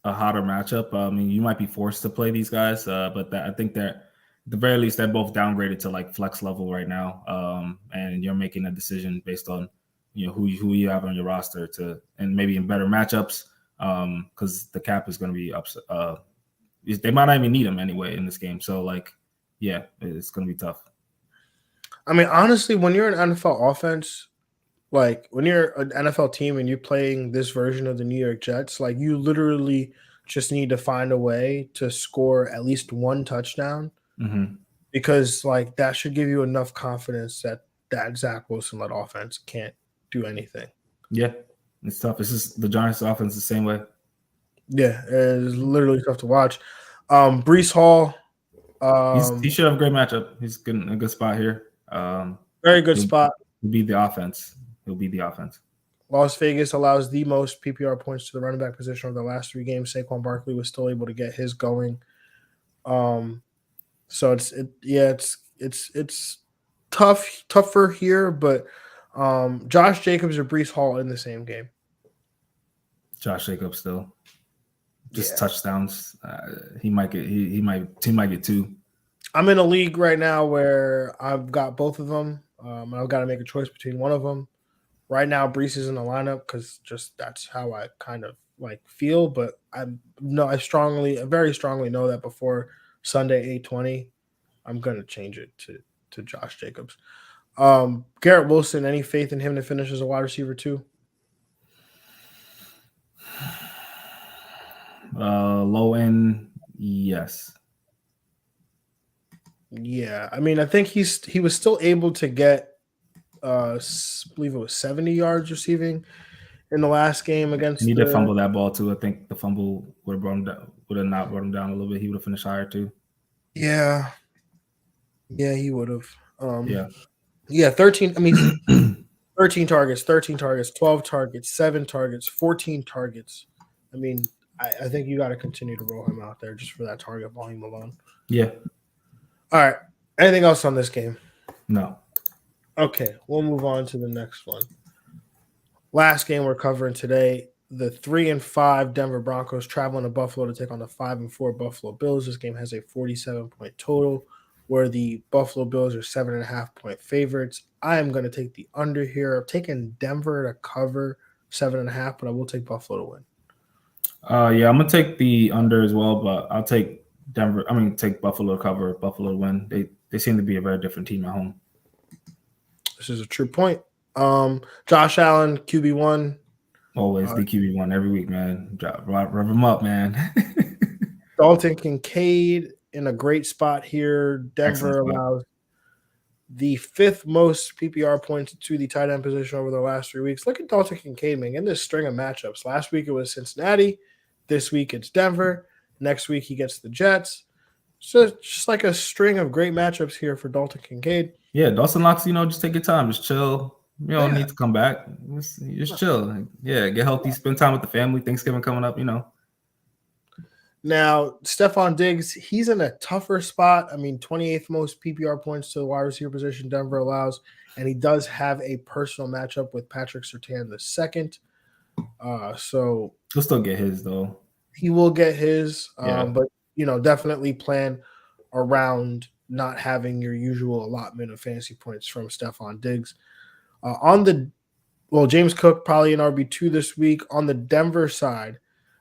S2: a hotter matchup, I mean, you might be forced to play these guys, but I think that at the very least they're both downgraded to like flex level right now, and you're making a decision based on who you have on your roster and maybe in better matchups, because the cap is going to be up. They might not even need him anyway in this game, so it's going to be tough.
S1: I mean, honestly, when you're an NFL offense, like when you're an NFL team and you're playing this version of the New York Jets, like you literally just need to find a way to score at least one touchdown, because like that should give you enough confidence that Zach Wilson-led offense can't do anything.
S2: Yeah, it's tough. It's just the Giants offense the same way.
S1: Yeah, it's literally tough to watch. Breece Hall.
S2: He should have a great matchup. He's in a good spot here.
S1: Very good spot.
S2: He'll be the offense.
S1: Las Vegas allows the most PPR points to the running back position over the last 3 games. Saquon Barkley was still able to get his going. So it's tougher here, but Josh Jacobs or Breece Hall in the same game.
S2: Josh Jacobs still. Just touchdowns. He might get 2.
S1: I'm in a league right now where I've got both of them. And I've got to make a choice between one of them. Right now, Breece is in the lineup because just that's how I kind of like feel. But I very strongly know that before Sunday 8:20, I'm gonna change it to Josh Jacobs. Garrett Wilson, any faith in him to finish as a wide receiver too?
S2: Low end, yes.
S1: Yeah, I mean, I think he was still able to get, I believe it was 70 yards receiving in the last game against.
S2: He did fumble that ball too. I think the fumble would have not brought him down a little bit. He would have finished higher too.
S1: Yeah, he would have. 13. I mean, 13 targets, 12 targets, 7 targets, 14 targets. I mean, I think you got to continue to roll him out there just for that target volume alone.
S2: Yeah.
S1: All right. Anything else on this game?
S2: No.
S1: Okay, we'll move on to the next one. Last game we're covering today, the 3-5 Denver Broncos traveling to Buffalo to take on the 5-4 Buffalo Bills. This game has a 47-point total, where the Buffalo Bills are 7.5-point favorites. I am going to take the under here. I'm taking Denver to cover 7.5, but I will take Buffalo to win.
S2: I'm going to take the under as well, but I'll take take Buffalo to cover, Buffalo to win. They seem to be a very different team at home.
S1: This is a true point. Josh Allen, QB1.
S2: Always the QB1 every week, man. Rev him up, man.
S1: Dalton Kincaid in a great spot here. Denver allows the 5th most PPR points to the tight end position over the last 3 weeks. Look at Dalton Kincaid, man, in this string of matchups. Last week it was Cincinnati. This week it's Denver. Next week he gets the Jets. So just like a string of great matchups here for Dalton Kincaid.
S2: Yeah, Dawson Locks, just take your time. Just chill. You don't need to come back. Just chill. Yeah, get healthy. Spend time with the family. Thanksgiving coming up,
S1: Now, Stephon Diggs, he's in a tougher spot. I mean, 28th most PPR points to the wide receiver position Denver allows, and he does have a personal matchup with Patrick Surtain II. So
S2: he'll still get his, though.
S1: He will get his, but, definitely plan around not having your usual allotment of fantasy points from Stephon Diggs. On the Well, James Cook probably an RB2 this week. On the Denver side,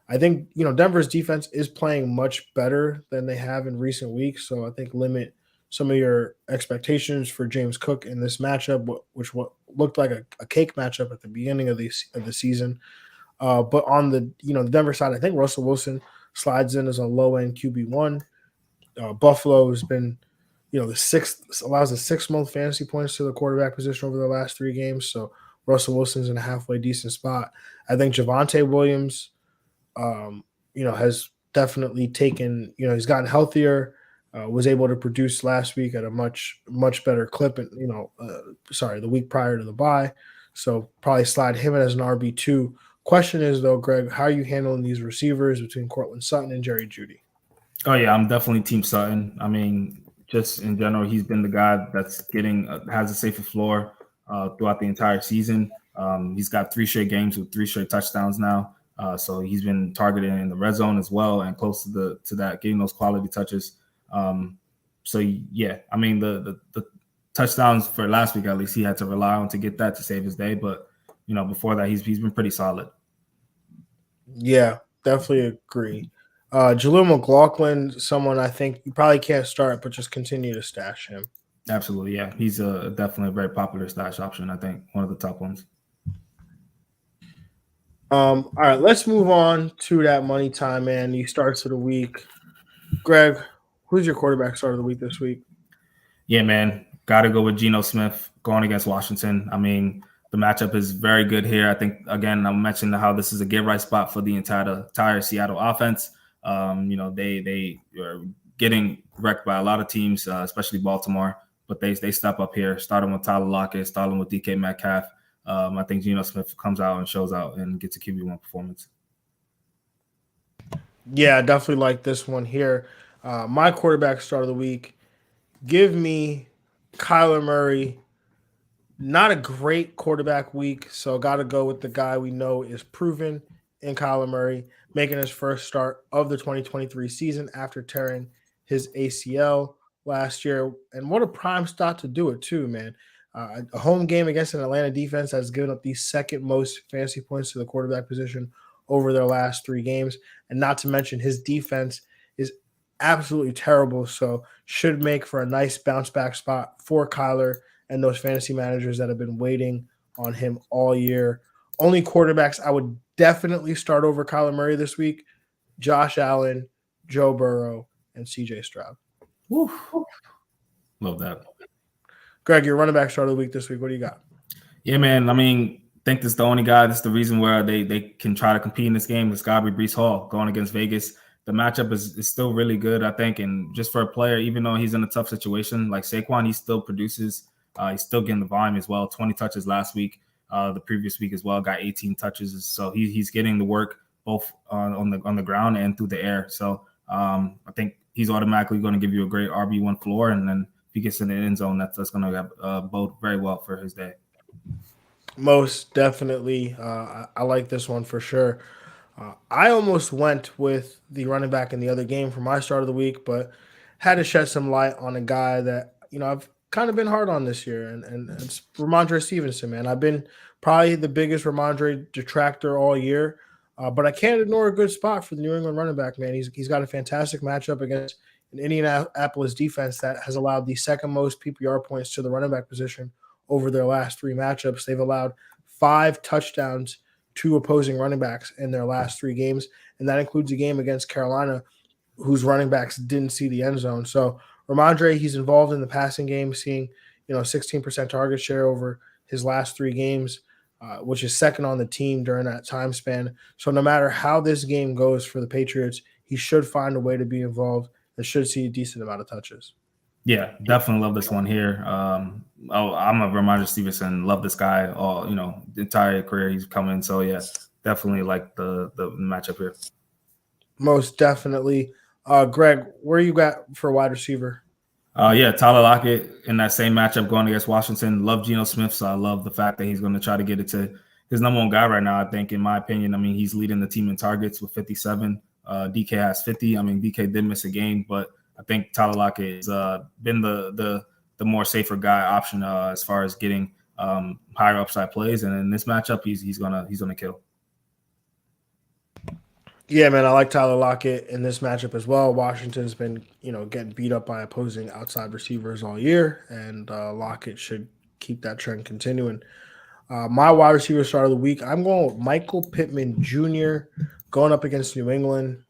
S1: I think Denver's defense is playing much better than they have in recent weeks. So I think limit some of your expectations for James Cook in this matchup, which what looked like a cake matchup at the beginning of the season. But on the Denver side, I think Russell Wilson slides in as a low end QB1. Buffalo has been the sixth allows the sixth most fantasy points to the quarterback position over the last 3 games. So Russell Wilson's in a halfway decent spot. I think Javonte Williams, has definitely taken. He's gotten healthier. Was able to produce last week at a much better clip, and the week prior to the bye. So probably slide him in as an RB2. Question is though, Greg, how are you handling these receivers between Cortland Sutton and Jerry Jeudy?
S2: Oh yeah, I'm definitely Team Sutton. I mean, just in general, he's been the guy that's has a safer floor throughout the entire season. He's got 3 straight games with 3 straight touchdowns now. So he's been targeted in the red zone as well and close to that, getting those quality touches. So yeah, I mean the touchdowns for last week at least he had to rely on to get that to save his day. But before that he's been pretty solid.
S1: Yeah, definitely agree. Jaleel McLaughlin, someone I think you probably can't start, but just continue to stash him.
S2: Absolutely, yeah. He's definitely a very popular stash option. I think one of the top ones.
S1: All right, let's move on to that money time, man. The starts of the week. Greg, who's your quarterback start of the week this week?
S2: Yeah, man. Got to go with Geno Smith going against Washington. I mean, the matchup is very good here. I think, again, I mentioned how this is a get-right spot for the entire Seattle offense. They are getting wrecked by a lot of teams, especially Baltimore. But they step up here, starting with Tyler Lockett, starting with DK Metcalf. I think Geno Smith comes out and shows out and gets a QB1 performance.
S1: Yeah, I definitely like this one here. My quarterback start of the week, give me Kyler Murray. Not a great quarterback week, so got to go with the guy we know is proven in Kyler Murray, making his first start of the 2023 season after tearing his ACL last year. And what a prime spot to do it, too, man. A home game against an Atlanta defense that's given up the second most fantasy points to the quarterback position over their last 3 games. And not to mention his defense is absolutely terrible, so should make for a nice bounce back spot for Kyler and those fantasy managers that have been waiting on him all year. Only quarterbacks I would definitely start over Kyler Murray this week: Josh Allen, Joe Burrow, and CJ Stroud.
S2: Woo. Love that.
S1: Greg, your running back start of the week this week. What do you got?
S2: Yeah, man. I mean, I think this is the only guy. This is the reason where they can try to compete in this game. It's got to be Breece Hall going against Vegas. The matchup is still really good, I think. And just for a player, even though he's in a tough situation like Saquon, he still produces. He's still getting the volume as well. 20 touches last week. The previous week as well, got 18 touches. So he's getting the work both on the ground and through the air. So I think he's automatically going to give you a great RB1 floor. And then if he gets in the end zone, that's going to bode very well for his day.
S1: Most definitely. I like this one for sure. I almost went with the running back in the other game for my start of the week, but had to shed some light on a guy that, I've kind of been hard on this year, and it's Ramondre Stevenson, man. I've been probably the biggest Ramondre detractor all year, but I can't ignore a good spot for the New England running back, man. He's got a fantastic matchup against an Indianapolis defense that has allowed the second most PPR points to the running back position over their last 3 matchups. They've allowed 5 touchdowns to opposing running backs in their last 3 games, and that includes a game against Carolina, whose running backs didn't see the end zone. So Ramondre, he's involved in the passing game, seeing 16% target share over his last 3 games, which is second on the team during that time span. So no matter how this game goes for the Patriots, he should find a way to be involved and should see a decent amount of touches.
S2: Yeah, definitely love this one here. I'm a Ramondre Stevenson. Love this guy. All the entire career he's coming. So yeah, definitely like the matchup here.
S1: Most definitely. Greg, where you got for wide receiver?
S2: Yeah, Tyler Lockett in that same matchup going against Washington. Love Geno Smith, so I love the fact that he's going to try to get it to his number one guy right now. I think, in my opinion, I mean, he's leading the team in targets with 57. DK has 50. I mean, DK did miss a game, but I think Tyler Lockett has been the more safer guy option as far as getting higher upside plays. And in this matchup, he's gonna kill.
S1: Yeah, man, I like Tyler Lockett in this matchup as well. Washington's been, getting beat up by opposing outside receivers all year, and Lockett should keep that trend continuing. My wide receiver start of the week, I'm going with Michael Pittman Jr. going up against New England.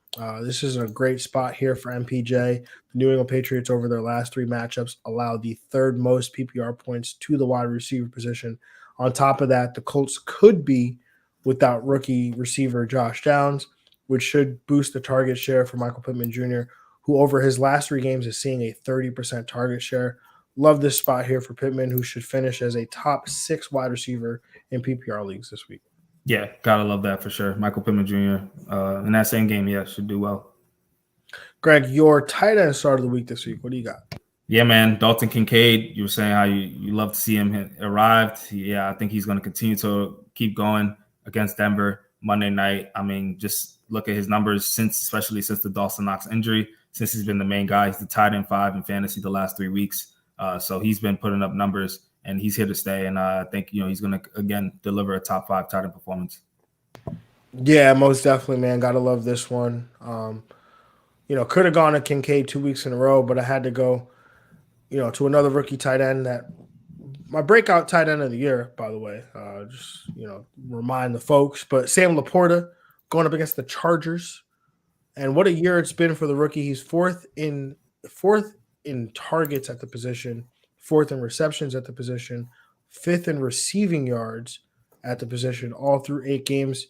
S1: This is a great spot here for MPJ. The New England Patriots over their last 3 matchups allowed the 3rd most PPR points to the wide receiver position. On top of that, the Colts could be without rookie receiver Josh Downs, which should boost the target share for Michael Pittman Jr., who over his last 3 games is seeing a 30% target share. Love this spot here for Pittman, who should finish as a top 6 wide receiver in PPR leagues this week.
S2: Yeah, gotta love that for sure. Michael Pittman Jr. In that same game, should do well.
S1: Greg, your tight end start of the week this week. What do you got?
S2: Yeah, man. Dalton Kincaid, you were saying how you love to see him arrived. Yeah, I think he's going to continue to keep going against Denver Monday night. I mean, just look at his numbers especially since the Dawson Knox injury. Since he's been the main guy, he's the tight end 5 in fantasy the last 3 weeks. So he's been putting up numbers, and he's here to stay. And I think he's going to again deliver a top 5 tight end performance.
S1: Yeah, most definitely, man. Gotta love this one. Could have gone to Kincaid 2 weeks in a row, but I had to go, to another rookie tight end that my breakout tight end of the year, by the way. Just remind the folks. But Sam Laporta going up against the Chargers, and what a year it's been for the rookie. He's fourth in targets at the position, 4th in receptions at the position, 5th in receiving yards at the position, all through 8 games.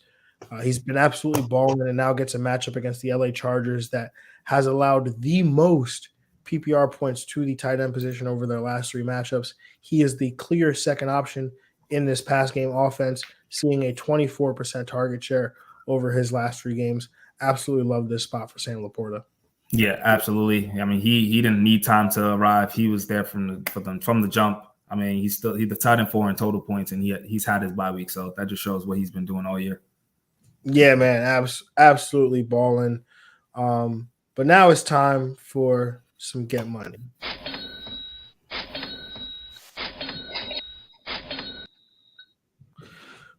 S1: He's been absolutely balling, and now gets a matchup against the LA Chargers that has allowed the most PPR points to the tight end position over their last 3 matchups. He is the clear second option in this pass game offense, seeing a 24% target share over his last 3 games. Absolutely love this spot for Sam Laporta.
S2: Yeah, absolutely. I mean, he didn't need time to arrive. He was there from the jump. I mean, he's the tight end 4 in total points, and he's had his bye week, so that just shows what he's been doing all year.
S1: Yeah, man, absolutely balling. But now it's time for some Get Money.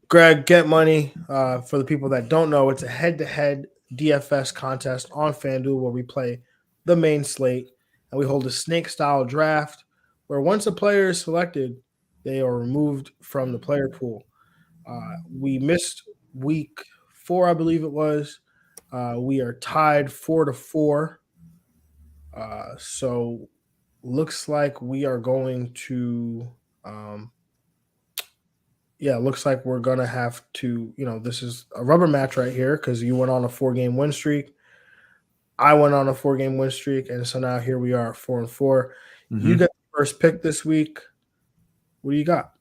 S1: Greg, Get Money, for the people that don't know, it's a head-to-head DFS contest on FanDuel where we play the main slate, and we hold a snake-style draft where once a player is selected, they are removed from the player pool. We missed week 4, I believe it was. We are tied 4-4. So looks like we are going to looks like we're going to have to, this is a rubber match right here because you went on a 4-game win streak. I went on a 4-game win streak, and so now here we are, 4-4. Mm-hmm. You got the first pick this week. What do you got?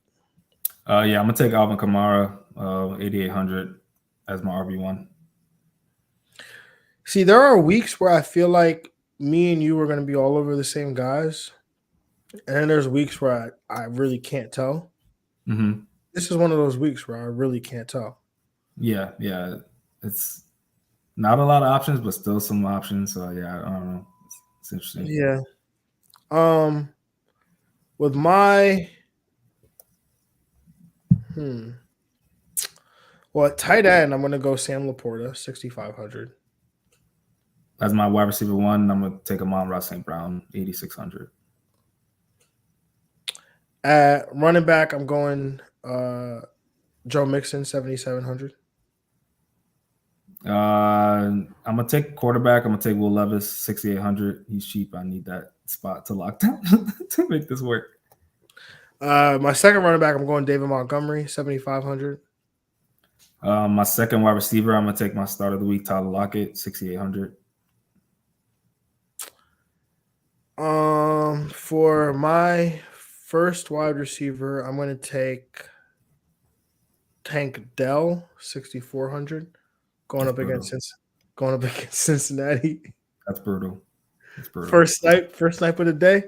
S2: I'm going to take Alvin Kamara, 8,800 as my RB1.
S1: See, there are weeks where I feel like me and you are going to be all over the same guys, and then there's weeks where I really can't tell.
S2: Mm-hmm.
S1: This is one of those weeks where I really can't tell.
S2: Yeah. It's not a lot of options, but still some options. So, yeah, I don't know. It's interesting.
S1: Yeah. With my well, at tight end, I'm going to go Sam Laporta, 6,500.
S2: As my wide receiver 1, I'm going to take Amon-Ra St. Brown, 8,600.
S1: At running back, I'm going Joe Mixon, 7,700.
S2: I'm going to take quarterback. I'm going to take Will Levis, 6,800. He's cheap. I need that spot to lock down to make this work.
S1: My second running back, I'm going David Montgomery, 7,500.
S2: My second wide receiver, I'm going to take my start of the week, Tyler Lockett, 6,800.
S1: For my first wide receiver, I'm going to take Tank Dell, 6,400, going up against Cincinnati.
S2: That's brutal.
S1: First snipe of the day.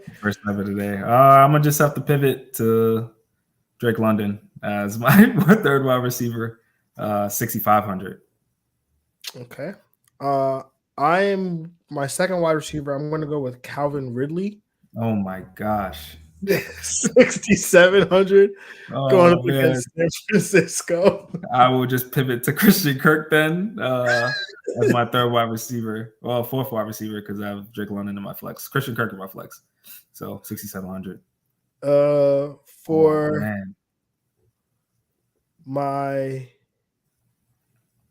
S2: I'm gonna just have to pivot to Drake London as my third wide receiver, 6,500.
S1: Okay. I'm my second wide receiver. I'm going to go with Calvin Ridley.
S2: Oh my gosh.
S1: 6,700 going up against San Francisco.
S2: I will just pivot to Christian Kirk then as my third wide receiver. Well, fourth wide receiver because I have Drake London in my flex. Christian Kirk in my flex. So 6,700.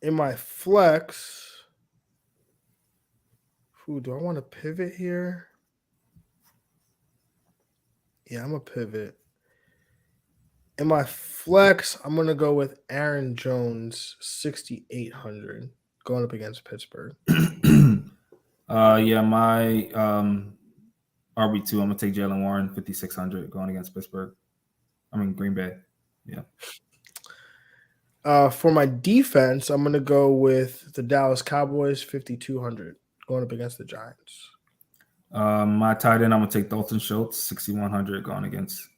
S1: In my flex, who do I want to pivot here? Yeah, I'm a pivot. In my flex, I'm gonna go with Aaron Jones, 6,800, going up against Pittsburgh.
S2: Yeah, my RB2, I'm gonna take Jaylen Warren, 5,600, going against Pittsburgh. I mean Green Bay. Yeah.
S1: For my defense, I'm gonna go with the Dallas Cowboys, 5,200, going up against the Giants.
S2: My tight end, I'm gonna take Dalton Schultz, 6,100, going against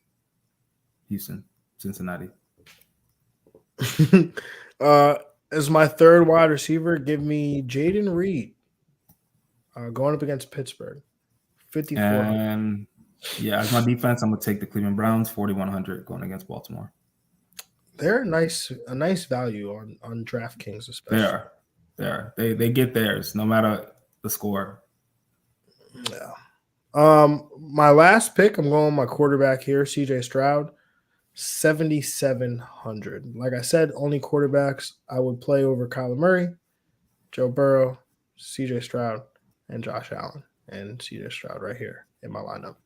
S2: Cincinnati.
S1: As my third wide receiver, give me Jaden Reed, going up against Pittsburgh, 5,400.
S2: And yeah, as my defense, I'm gonna take the Cleveland Browns, 4,100, going against Baltimore.
S1: They're a nice value on DraftKings, especially.
S2: They are. They get theirs no matter the score.
S1: Yeah. My last pick, I'm going with my quarterback here, CJ Stroud, 7,700. Like I said, only quarterbacks I would play over Kyler Murray, Joe Burrow, CJ Stroud, and Josh Allen. And CJ Stroud right here in my lineup.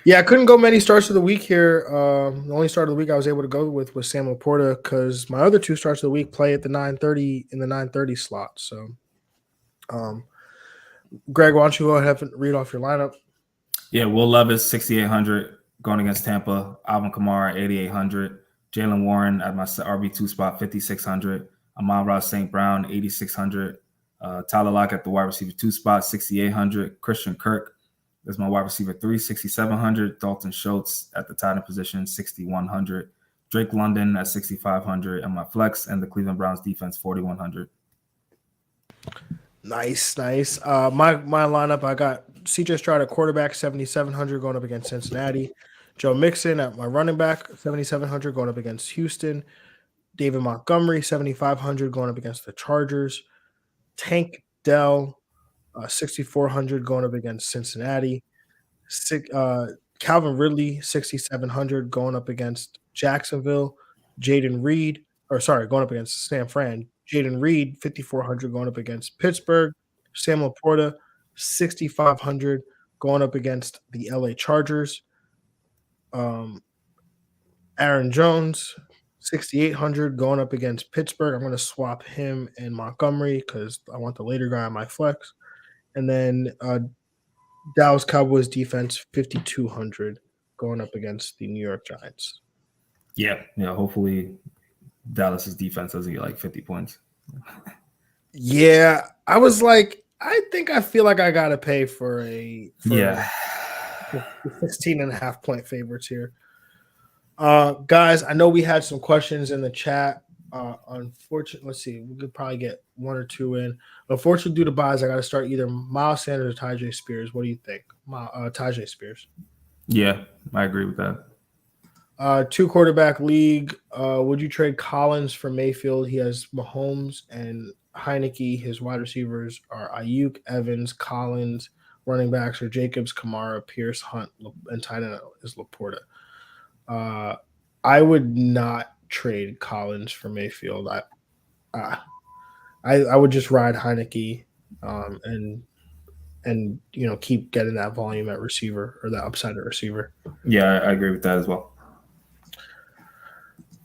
S1: Yeah, I couldn't go many starts of the week here. The only start of the week I was able to go with was Sam Laporta because my other two starts of the week play at the 9:30 in the 9:30 slot. So, Greg, why don't you go ahead and read off your lineup?
S2: Yeah, Will Levis, 6,800, going against Tampa. Alvin Kamara, 8,800. Jaylen Warren at my RB2 spot, 5,600. Amon-Ra St. Brown, 8,600. Tyler Lockett at the wide receiver 2 spot, 6,800. Christian Kirk is my wide receiver 3, 6,700. Dalton Schultz at the tight end position, 6,100. Drake London at 6,500. And my flex and the Cleveland Browns defense, 4,100.
S1: Nice. My lineup, I got CJ Stroud at quarterback, 7,700, going up against Cincinnati. Joe Mixon at my running back, 7,700, going up against Houston. David Montgomery, 7,500, going up against the Chargers. Tank Dell, 6,400, going up against Cincinnati. Calvin Ridley, 6,700, going up against Jacksonville. Going up against San Fran. Jaden Reed, 5,400, going up against Pittsburgh. Sam Laporta, 6,500, going up against the LA Chargers. Aaron Jones, 6,800, going up against Pittsburgh. I'm going to swap him and Montgomery because I want the later guy on my flex. And then Dallas Cowboys defense, 5,200, going up against the New York Giants.
S2: Yeah. Hopefully Dallas's defense doesn't get like 50 points.
S1: Yeah, I was like, I feel like I gotta pay for 16.5 point favorites here. Guys, I know we had some questions in the chat. Unfortunately, let's see, we could probably get one or two in. Unfortunately, due to buys, I got to start either Miles Sanders or Tyjae Spears. What do you think? Tyjae Spears.
S2: Yeah, I agree with that.
S1: 2-quarterback league. Would you trade Collins for Mayfield? He has Mahomes and Heineke. His wide receivers are Ayuk, Evans, Collins. Running backs are Jacobs, Kamara, Pierce, Hunt, and tight end is Laporta. I would not trade Collins for Mayfield. I would just ride Heineke and keep getting that volume at receiver or that upside at receiver.
S2: Yeah, I agree with that as well.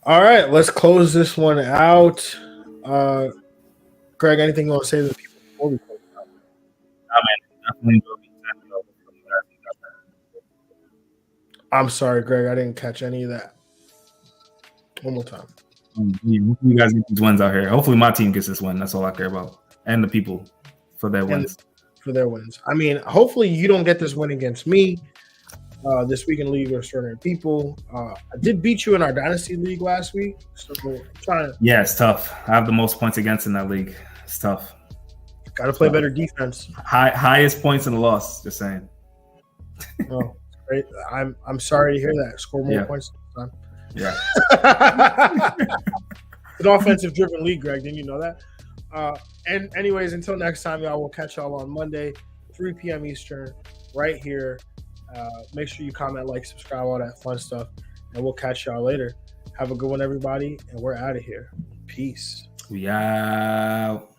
S1: All right, let's close this one out. Greg, anything you want to say to the people before we close it out? I'm sorry, Greg. I didn't catch any of that. One more time.
S2: You guys get these wins out here. Hopefully my team gets this win. That's all I care about. And the people for their wins.
S1: For their wins. I mean, hopefully you don't get this win against me. This week in League of Extraordinary People. I did beat you in our Dynasty League last week. So I'm trying to.
S2: Yeah, it's tough. I have the most points against in that league. It's tough.
S1: Got to play better defense.
S2: Highest points in the loss, just saying.
S1: Oh, great. I'm sorry to hear that. Score more points this time.
S2: Yeah.
S1: It's an offensive-driven league, Greg. Didn't you know that? And anyways, until next time, y'all, we'll catch y'all on Monday, 3 p.m. Eastern, right here. Make sure you comment, like, subscribe, all that fun stuff, and we'll catch y'all later. Have a good one, everybody, and we're out of here. Peace.
S2: We out.